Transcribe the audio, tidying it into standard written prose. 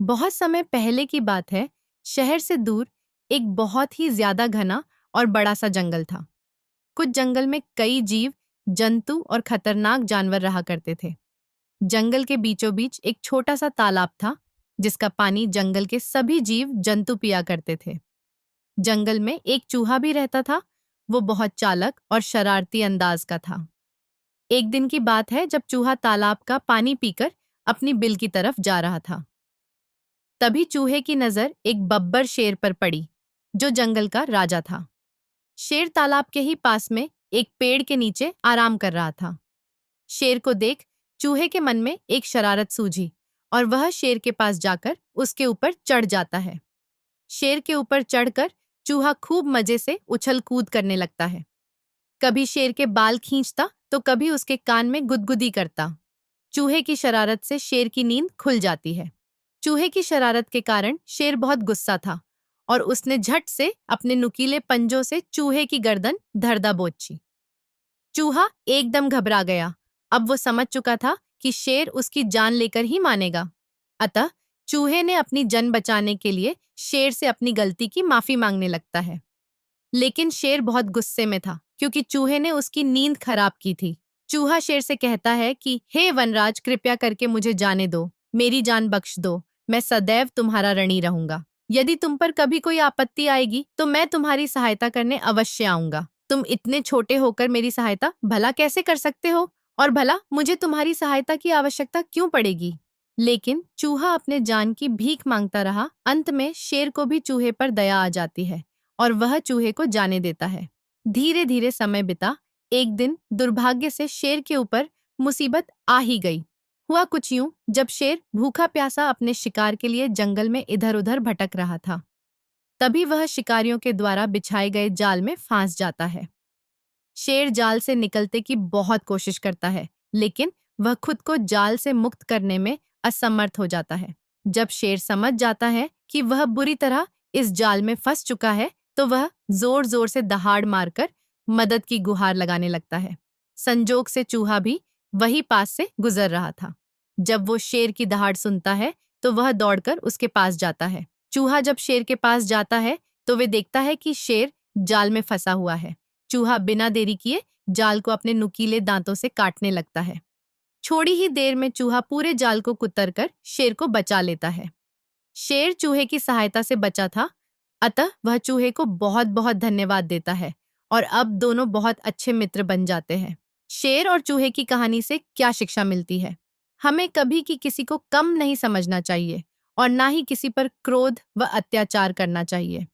बहुत समय पहले की बात है। शहर से दूर एक बहुत ही ज्यादा घना और बड़ा सा जंगल था। कुछ जंगल में कई जीव, जंतु और खतरनाक जानवर रहा करते थे। जंगल के बीचों बीच एक छोटा सा तालाब था, जिसका पानी जंगल के सभी जीव जंतु पिया करते थे। जंगल में एक चूहा भी रहता था। वो बहुत चालक और शरारती अंदाज का था। एक दिन की बात है, जब चूहा तालाब का पानी पीकर अपनी बिल की तरफ जा रहा था। तभी चूहे की नजर एक बब्बर शेर पर पड़ी, जो जंगल का राजा था। शेर तालाब के ही पास में एक पेड़ के नीचे आराम कर रहा था। शेर को देख चूहे के मन में एक शरारत सूझी और वह शेर के पास जाकर उसके ऊपर चढ़ जाता है। शेर के ऊपर चढ़कर चूहा खूब मजे से उछल कूद करने लगता है। कभी शेर के बाल खींचता तो कभी उसके कान में गुदगुदी करता। चूहे की शरारत से शेर की नींद खुल जाती है। चूहे की शरारत के कारण शेर बहुत गुस्सा था और उसने झट से अपने नुकीले पंजों से चूहे की गर्दन धर दबोची। चूहा एकदम घबरा गया। अब वो समझ चुका था कि शेर उसकी जान लेकर ही मानेगा। अतः चूहे ने अपनी जान बचाने के लिए शेर से अपनी गलती की माफी मांगने लगता है। लेकिन शेर बहुत गुस्से में था, क्योंकि चूहे ने उसकी नींद खराब की थी। चूहा शेर से कहता है कि हे वनराज, कृपया करके मुझे जाने दो, मेरी जान बख्श दो। मैं सदैव तुम्हारा ऋणी रहूंगा। यदि तुम पर कभी कोई आपत्ति आएगी तो मैं तुम्हारी सहायता करने अवश्य आऊंगा। तुम इतने छोटे होकर मेरी सहायता भला कैसे कर सकते हो? और भला मुझे तुम्हारी सहायता की आवश्यकता क्यों पड़ेगी? लेकिन चूहा अपने जान की भीख मांगता रहा। अंत में शेर को भी चूहे पर दया आ जाती है और वह चूहे को जाने देता है। धीरे धीरे समय बिता। एक दिन दुर्भाग्य से शेर के ऊपर मुसीबत आ ही गई। हुआ कुछ यूं, जब शेर भूखा प्यासा अपने शिकार के लिए जंगल में इधर उधर भटक रहा था, तभी वह शिकारियों के द्वारा बिछाए गए जाल में फंस जाता है। शेर जाल से निकलने की बहुत कोशिश करता है, लेकिन वह खुद को जाल से मुक्त करने में असमर्थ हो जाता है। जब शेर समझ जाता है कि वह बुरी तरह इस जाल में फंस चुका है, तो वह जोर जोर से दहाड़ मारकर मदद की गुहार लगाने लगता है। संजोग से चूहा भी वही पास से गुजर रहा था। जब वो शेर की दहाड़ सुनता है, तो वह दौड़कर उसके पास जाता है। चूहा जब शेर के पास जाता है, तो वे देखता है कि शेर जाल में फंसा हुआ है। चूहा बिना देरी किए जाल को अपने नुकीले दांतों से काटने लगता है। थोड़ी ही देर में चूहा पूरे जाल को कुतरकर शेर को बचा लेता है। शेर चूहे की सहायता से बचा था, अतः वह चूहे को बहुत बहुत धन्यवाद देता है और अब दोनों बहुत अच्छे मित्र बन जाते हैं। शेर और चूहे की कहानी से क्या शिक्षा मिलती है? हमें कभी की किसी को कम नहीं समझना चाहिए और ना ही किसी पर क्रोध व अत्याचार करना चाहिए।